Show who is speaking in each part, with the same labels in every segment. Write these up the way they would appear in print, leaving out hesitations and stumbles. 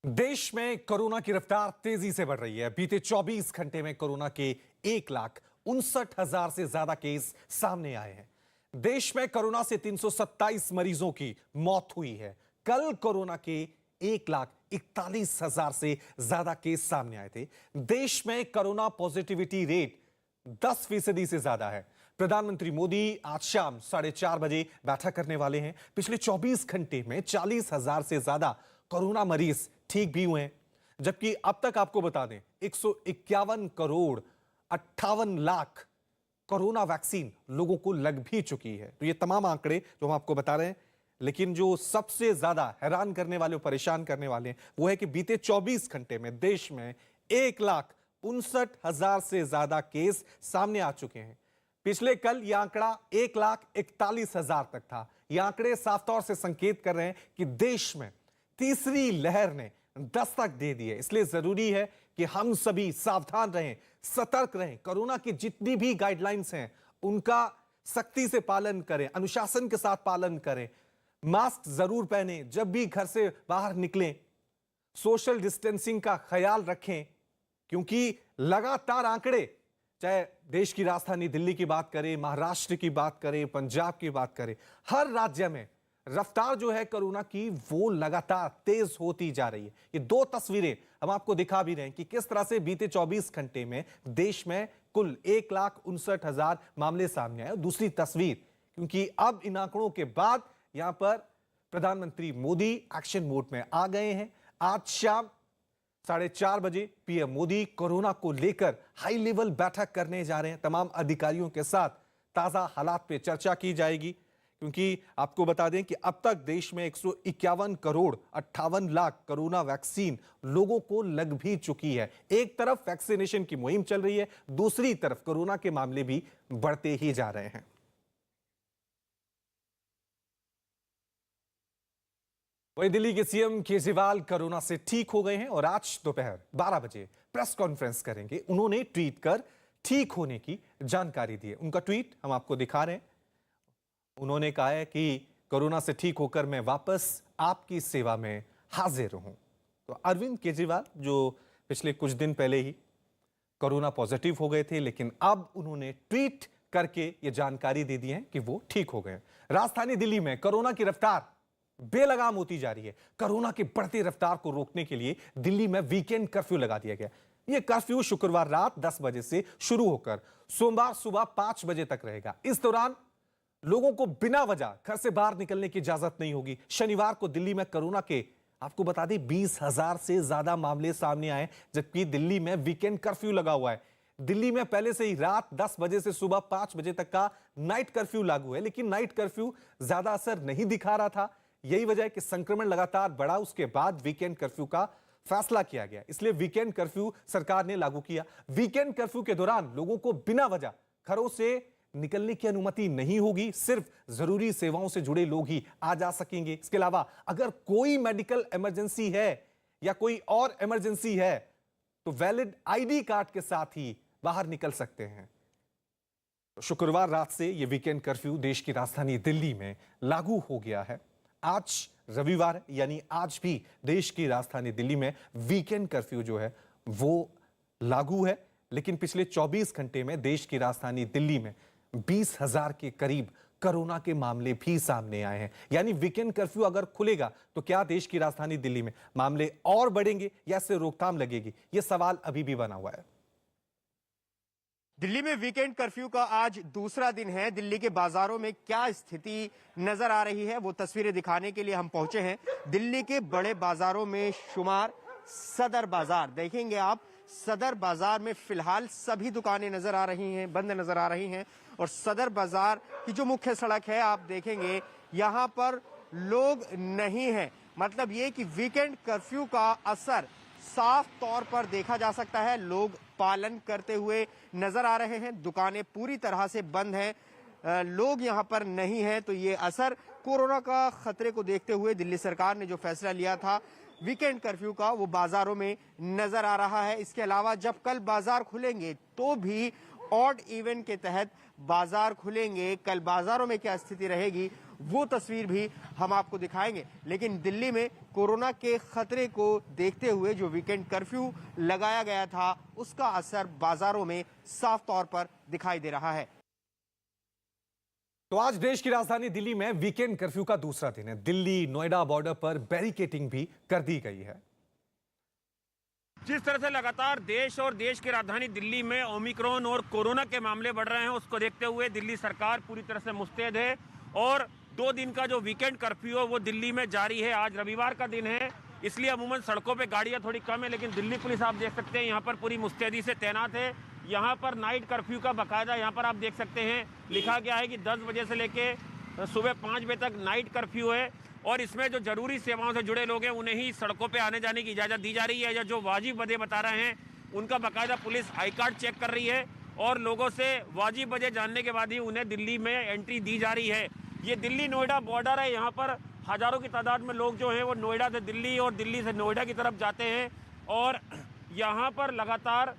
Speaker 1: देश में कोरोना की रफ्तार तेजी से बढ़ रही है। बीते 24 घंटे में कोरोना के 1,59,000 से ज्यादा केस सामने आए हैं। देश में कोरोना से 327 मरीजों की मौत हुई है। कल कोरोना के 1,41,000 से ज्यादा केस सामने आए थे। देश में कोरोना पॉजिटिविटी रेट 10% से ज्यादा है। प्रधानमंत्री मोदी आज शाम 4:30 बजे बैठक करने वाले हैं। पिछले 24 घंटे में 40,000 से ज्यादा कोरोना मरीज ठीक भी हुए हैं, जबकि अब तक आपको बता दें 151 करोड़ 58 लाख कोरोना वैक्सीन लोगों को लग भी चुकी है। तो ये तमाम आंकड़े जो हम आपको बता रहे हैं, लेकिन जो सबसे ज्यादा हैरान करने वाले और परेशान करने वाले हैं वो है कि बीते 24 घंटे में देश में 1,59,000 से ज्यादा केस सामने आ चुके हैं। पिछले कल यह आंकड़ा 1,41,000 तक था। यह आंकड़े साफ तौर से संकेत कर रहे हैं कि देश में तीसरी लहर ने दस्तक दे दी है। इसलिए जरूरी है कि हम सभी सावधान रहें, सतर्क रहें। कोरोना की जितनी भी गाइडलाइंस हैं उनका सख्ती से पालन करें, अनुशासन के साथ पालन करें। मास्क जरूर पहने, जब भी घर से बाहर निकलें सोशल डिस्टेंसिंग का ख्याल रखें, क्योंकि लगातार आंकड़े, चाहे देश की राजधानी दिल्ली की बात करें, महाराष्ट्र की बात करें, पंजाब की बात करें, हर राज्य में रफ्तार जो है कोरोना की वो लगातार तेज होती जा रही है। ये दो तस्वीरें हम आपको दिखा भी रहे हैं कि किस तरह से बीते 24 घंटे में देश में कुल 1,59,000 मामले सामने आए। दूसरी तस्वीर, क्योंकि अब इन आंकड़ों के बाद यहां पर प्रधानमंत्री मोदी एक्शन मोड में आ गए हैं। आज शाम 4:30 बजे पीएम मोदी कोरोना को लेकर हाई लेवल बैठक करने जा रहे हैं। तमाम अधिकारियों के साथ ताजा हालात पे चर्चा की जाएगी, क्योंकि आपको बता दें कि अब तक देश में 151 करोड़ 58 लाख कोरोना वैक्सीन लोगों को लग भी चुकी है। एक तरफ वैक्सीनेशन की मुहिम चल रही है, दूसरी तरफ कोरोना के मामले भी बढ़ते ही जा रहे हैं। वहीं दिल्ली के सीएम केजरीवाल कोरोना से ठीक हो गए हैं और आज दोपहर 12 बजे प्रेस कॉन्फ्रेंस करेंगे। उन्होंने ट्वीट कर ठीक होने की जानकारी दी है। उनका ट्वीट हम आपको दिखा रहे हैं। उन्होंने कहा है कि कोरोना से ठीक होकर मैं वापस आपकी सेवा में हाजिर हूं। तो अरविंद केजरीवाल जो पिछले कुछ दिन पहले ही कोरोना पॉजिटिव हो गए थे, लेकिन अब उन्होंने ट्वीट करके यह जानकारी दे दी है कि वो ठीक हो गए। राजधानी दिल्ली में कोरोना की रफ्तार बेलगाम होती जा रही है। कोरोना की बढ़ती रफ्तार को रोकने के लिए दिल्ली में वीकेंड कर्फ्यू लगा दिया गया। यह कर्फ्यू शुक्रवार रात 10 बजे से शुरू होकर सोमवार सुबह 5 बजे तक रहेगा। इस दौरान लोगों को बिना वजह घर से बाहर निकलने की इजाजत नहीं होगी। शनिवार को दिल्ली में कोरोना के आपको बता दें 20,000 से ज्यादा मामले सामने आए, जबकि दिल्ली में वीकेंड कर्फ्यू लगा हुआ है। दिल्ली में पहले से ही रात 10 बजे से सुबह 5 बजे तक का नाइट कर्फ्यू लागू है, लेकिन नाइट कर्फ्यू ज्यादा असर नहीं दिखा रहा था। यही वजह है कि संक्रमण लगातार बढ़ा, उसके बाद वीकेंड कर्फ्यू का फैसला किया गया। इसलिए वीकेंड कर्फ्यू सरकार ने लागू किया। वीकेंड कर्फ्यू के दौरान लोगों को बिना वजह घरों से निकलने की अनुमति नहीं होगी। सिर्फ जरूरी सेवाओं से जुड़े लोग ही आ जा सकेंगे। इसके अलावा अगर कोई मेडिकल इमरजेंसी है या कोई और इमरजेंसी है तो वैलिड आईडी कार्ड के साथ ही बाहर निकल सकते हैं। तो शुक्रवार रात से यह वीकेंड कर्फ्यू देश की राजधानी दिल्ली में लागू हो गया है। आज रविवार है, यानी आज भी देश की राजधानी दिल्ली में वीकेंड कर्फ्यू जो है वो लागू है। लेकिन पिछले 24 घंटे में देश की राजधानी दिल्ली में 20,000 के करीब कोरोना के मामले भी सामने आए हैं। यानी वीकेंड कर्फ्यू अगर खुलेगा तो क्या देश की राजधानी दिल्ली में मामले और बढ़ेंगे या इससे रोकथाम लगेगी? यह सवाल अभी भी बना हुआ है।
Speaker 2: दिल्ली में वीकेंड कर्फ्यू का आज दूसरा दिन है। दिल्ली के बाजारों में क्या स्थिति नजर आ रही है वो तस्वीरें दिखाने के लिए हम पहुंचे हैं। दिल्ली के बड़े बाजारों में शुमार सदर बाजार देखेंगे आप। सदर बाजार में फिलहाल सभी दुकानें नजर आ रही हैं, बंद नजर आ रही हैं। और सदर बाजार की जो मुख्य सड़क है आप देखेंगे यहां पर लोग नहीं हैं। मतलब ये कि वीकेंड कर्फ्यू का असर साफ तौर पर देखा जा सकता है। लोग पालन करते हुए नजर आ रहे हैं। दुकानें पूरी तरह से बंद हैं, लोग यहां पर नहीं हैं। तो ये असर कोरोना का खतरे को देखते हुए दिल्ली सरकार ने जो फैसला लिया था वीकेंड कर्फ्यू का वो बाजारों में नजर आ रहा है। इसके अलावा जब कल बाजार खुलेंगे तो भी ऑड इवेंट के तहत बाजार खुलेंगे। कल बाजारों में क्या स्थिति रहेगी वो तस्वीर भी हम आपको दिखाएंगे। लेकिन दिल्ली में कोरोना के खतरे को देखते हुए जो वीकेंड कर्फ्यू लगाया गया था, उसका असर बाजारों में साफ तौर पर दिखाई दे रहा है।
Speaker 1: तो आज देश की राजधानी दिल्ली में वीकेंड कर्फ्यू का दूसरा दिन है। दिल्ली नोएडा बॉर्डर पर बैरिकेडिंग भी कर दी गई है।
Speaker 3: जिस तरह से लगातार देश और देश की राजधानी दिल्ली में ओमिक्रॉन और कोरोना के मामले बढ़ रहे हैं, उसको देखते हुए दिल्ली सरकार पूरी तरह से मुस्तैद है और 2 दिन का जो वीकेंड कर्फ्यू है वो दिल्ली में जारी है। आज रविवार का दिन है, इसलिए अमूमन सड़कों पे गाड़ियां थोड़ी कम है, लेकिन दिल्ली पुलिस आप देख सकते हैं यहाँ पर पूरी मुस्तैदी से तैनात है। यहाँ पर नाइट कर्फ्यू का बाकायदा यहाँ पर आप देख सकते हैं लिखा गया है कि 10 बजे से लेके सुबह 5 बजे तक नाइट कर्फ्यू है और इसमें जो जरूरी सेवाओं से जुड़े लोग हैं उन्हें ही सड़कों पे आने जाने की इजाज़त दी जा रही है, या जो वाजिब वजह बता रहे हैं उनका बाकायदा पुलिस आई कार्ड चेक कर रही है और लोगों से वाजिब वजह जानने के बाद ही उन्हें दिल्ली में एंट्री दी जा रही है। ये दिल्ली नोएडा बॉर्डर है, यहाँ पर हज़ारों की तादाद में लोग जो हैं वो नोएडा से दिल्ली और दिल्ली से नोएडा की तरफ जाते हैं और यहाँ पर लगातार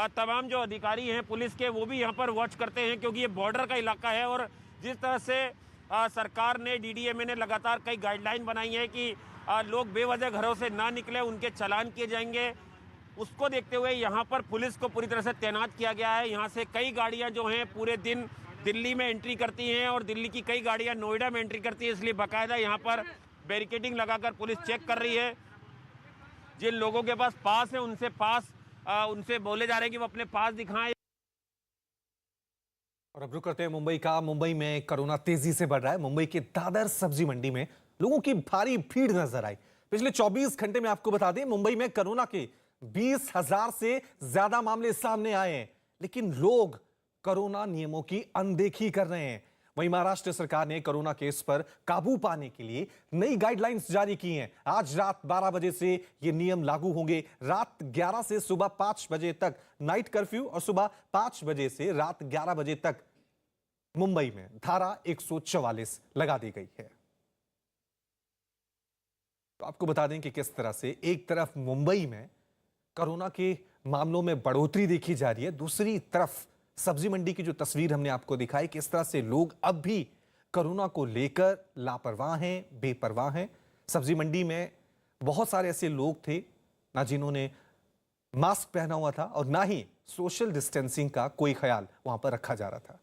Speaker 3: तमाम जो अधिकारी हैं पुलिस के वो भी यहाँ पर वॉच करते हैं, क्योंकि ये बॉर्डर का इलाका है और जिस तरह से सरकार ने डीडीएमए ने लगातार कई गाइडलाइन बनाई है कि लोग बेवजह घरों से ना निकले, उनके चालान किए जाएंगे। उसको देखते हुए यहाँ पर पुलिस को पूरी तरह से तैनात किया गया है। यहाँ से कई गाड़ियाँ जो हैं पूरे दिन दिल्ली में एंट्री करती हैं और दिल्ली की कई गाड़ियाँ नोएडा में एंट्री करती हैं, इसलिए बाकायदा यहाँ पर बैरिकेडिंग लगाकर पुलिस चेक कर रही है। जिन लोगों के पास पास है उनसे बोले जा रहे हैं कि वो अपने पास दिखाएं।
Speaker 1: और अब रुक करते हैं मुंबई का। मुंबई में कोरोना तेजी से बढ़ रहा है। मुंबई के दादर सब्जी मंडी में लोगों की भारी भीड़ नजर आई। पिछले 24 घंटे में आपको बता दें मुंबई में कोरोना के 20,000 से ज्यादा मामले सामने आए हैं, लेकिन लोग कोरोना नियमों की अनदेखी कर रहे हैं। वहीं महाराष्ट्र सरकार ने कोरोना केस पर काबू पाने के लिए नई गाइडलाइंस जारी की हैं। आज रात 12 बजे से ये नियम लागू होंगे। रात 11 से सुबह 5 बजे तक नाइट कर्फ्यू और सुबह 5 बजे से रात 11 बजे तक मुंबई में धारा 144 लगा दी गई है। तो आपको बता दें कि किस तरह से एक तरफ मुंबई में कोरोना के मामलों में बढ़ोतरी देखी जा रही है, दूसरी तरफ सब्जी मंडी की जो तस्वीर हमने आपको दिखाई, किस तरह से लोग अब भी कोरोना को लेकर लापरवाह हैं, बेपरवाह हैं। सब्जी मंडी में बहुत सारे ऐसे लोग थे ना जिन्होंने मास्क पहना हुआ था और ना ही सोशल डिस्टेंसिंग का कोई ख्याल वहां पर रखा जा रहा था।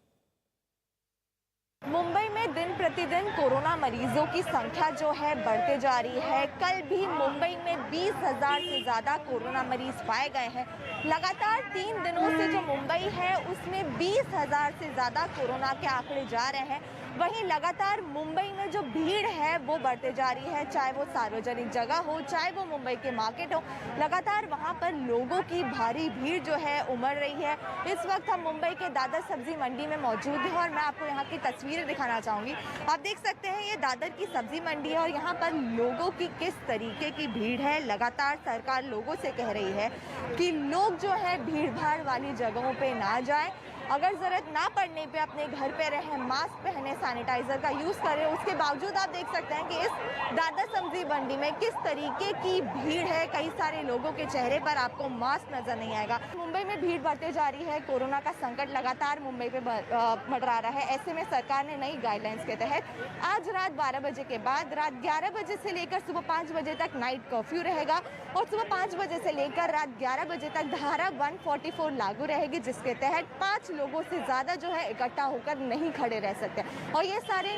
Speaker 4: मुंबई में दिन प्रतिदिन कोरोना मरीजों की संख्या जो है बढ़ते जा रही है। कल भी मुंबई में 20,000 से ज़्यादा कोरोना मरीज पाए गए हैं। लगातार 3 दिनों से जो मुंबई है उसमें 20,000 से ज़्यादा कोरोना के आंकड़े जा रहे हैं। वहीं लगातार मुंबई में जो भीड़ है वो बढ़ते जा रही है, चाहे वो सार्वजनिक जगह हो, चाहे वो मुंबई के मार्केट हो। लगातार वहां पर लोगों की भारी भीड़ जो है उमड़ रही है। इस वक्त हम मुंबई के दादर सब्जी मंडी में मौजूद हैं और मैं आपको यहाँ की तस्वीरें दिखाना चाहूँगी। आप देख सकते हैं ये दादर की सब्जी मंडी है और यहाँ पर लोगों की किस तरीके की भीड़ है। लगातार सरकार लोगों से कह रही है कि लोग जो है भीड़ भाड़ वाली जगहों पर ना जाए, अगर जरूरत ना पड़ने पे अपने घर पे रहें, मास्क पहने, सैनिटाइजर का यूज करें। उसके बावजूद आप देख सकते हैं कि इस दादर सब्जी मंडी में किस तरीके की भीड़ है। कई सारे लोगों के चेहरे पर आपको मास्क नजर नहीं आएगा। मुंबई में भीड़ बढ़ते जा रही है, कोरोना का संकट लगातार मुंबई पे मंडरा रहा है। ऐसे में सरकार ने नई गाइडलाइंस के तहत आज रात 12 बजे के बाद रात 11 बजे से लेकर सुबह 5 बजे तक नाइट कर्फ्यू रहेगा और सुबह 5 बजे से लेकर रात 11 बजे तक धारा 144 लागू रहेगी, जिसके तहत 5 लोगों से ज्यादा जो है इकट्ठा होकर नहीं खड़े रह सकते। और ये सारे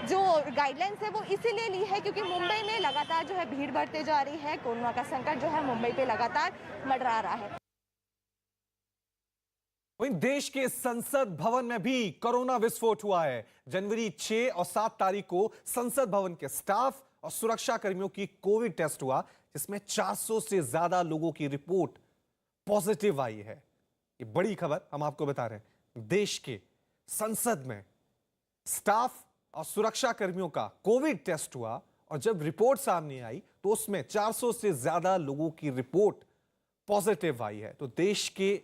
Speaker 4: जो गाइडलाइंस है वो इसीलिए ली है क्योंकि मुंबई में लगातार जो है भीड़ बढ़ते जा रही है। कोरोना का संकट जो है मुंबई पे लगातार मंडरा रहा है।
Speaker 1: वहीं देश के संसद भवन में भी कोरोना विस्फोट हुआ है। जनवरी 6 और 7 तारीख को संसद भवन के स्टाफ और सुरक्षा कर्मियों की कोविड टेस्ट हुआ, जिसमें 400 से ज्यादा लोगों की रिपोर्ट पॉजिटिव आई है। ये बड़ी खबर हम आपको बता रहे हैं। देश के संसद में स्टाफ और सुरक्षा कर्मियों का कोविड टेस्ट हुआ और जब रिपोर्ट सामने आई तो उसमें 400 से ज्यादा लोगों की रिपोर्ट पॉजिटिव आई है। तो देश के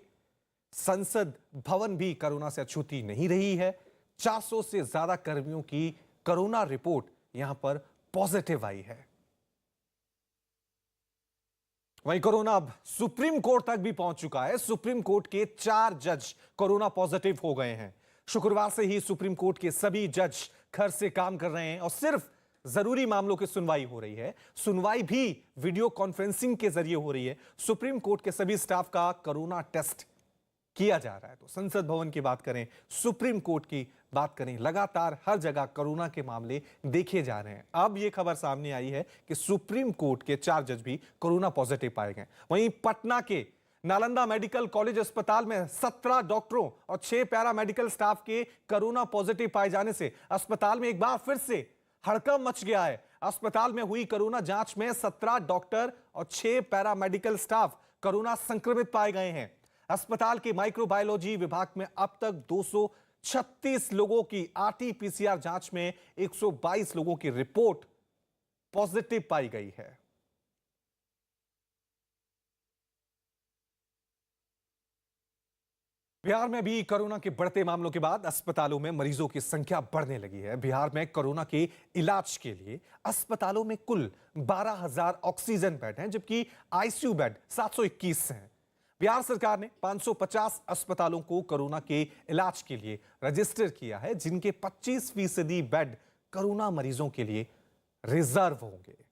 Speaker 1: संसद भवन भी कोरोना से अछूती नहीं रही है। 400 से ज्यादा कर्मियों की कोरोना रिपोर्ट यहां पर पॉजिटिव आई है। वहीं कोरोना अब सुप्रीम कोर्ट तक भी पहुंच चुका है। सुप्रीम कोर्ट के 4 जज कोरोना पॉजिटिव हो गए हैं। शुक्रवार से ही सुप्रीम कोर्ट के सभी जज घर से काम कर रहे हैं और सिर्फ जरूरी मामलों की सुनवाई हो रही है। सुनवाई भी वीडियो कॉन्फ्रेंसिंग के जरिए हो रही है। सुप्रीम कोर्ट के सभी स्टाफ का कोरोना टेस्ट किया जा रहा है। तो संसद भवन की बात करें, सुप्रीम कोर्ट की बात करें, लगातार हर जगह कोरोना के मामले देखे जा रहे हैं। अब यह खबर सामने आई है कि सुप्रीम कोर्ट के 4 जज भी कोरोना पॉजिटिव पाए गए। वहीं पटना के नालंदा मेडिकल कॉलेज अस्पताल में 17 डॉक्टरों और 6 पैरामेडिकल स्टाफ के कोरोना पॉजिटिव पाए जाने से अस्पताल में एक बार फिर से हड़कंप मच गया है। अस्पताल में हुई कोरोना जांच में 17 डॉक्टर और 6 पैरामेडिकल स्टाफ कोरोना संक्रमित पाए गए हैं। अस्पताल के माइक्रोबायोलॉजी विभाग में अब तक 236 लोगों की आरटी-पीसीआर जांच में 122 लोगों की रिपोर्ट पॉजिटिव पाई गई है। बिहार में भी कोरोना के बढ़ते मामलों के बाद अस्पतालों में मरीजों की संख्या बढ़ने लगी है। बिहार में कोरोना के इलाज के लिए अस्पतालों में कुल 12,000 ऑक्सीजन बेड हैं, जबकि आईसीयू बेड 721 हैं। बिहार सरकार ने 550 अस्पतालों को कोरोना के इलाज के लिए रजिस्टर किया है, जिनके 25% बेड कोरोना मरीजों के लिए रिजर्व होंगे।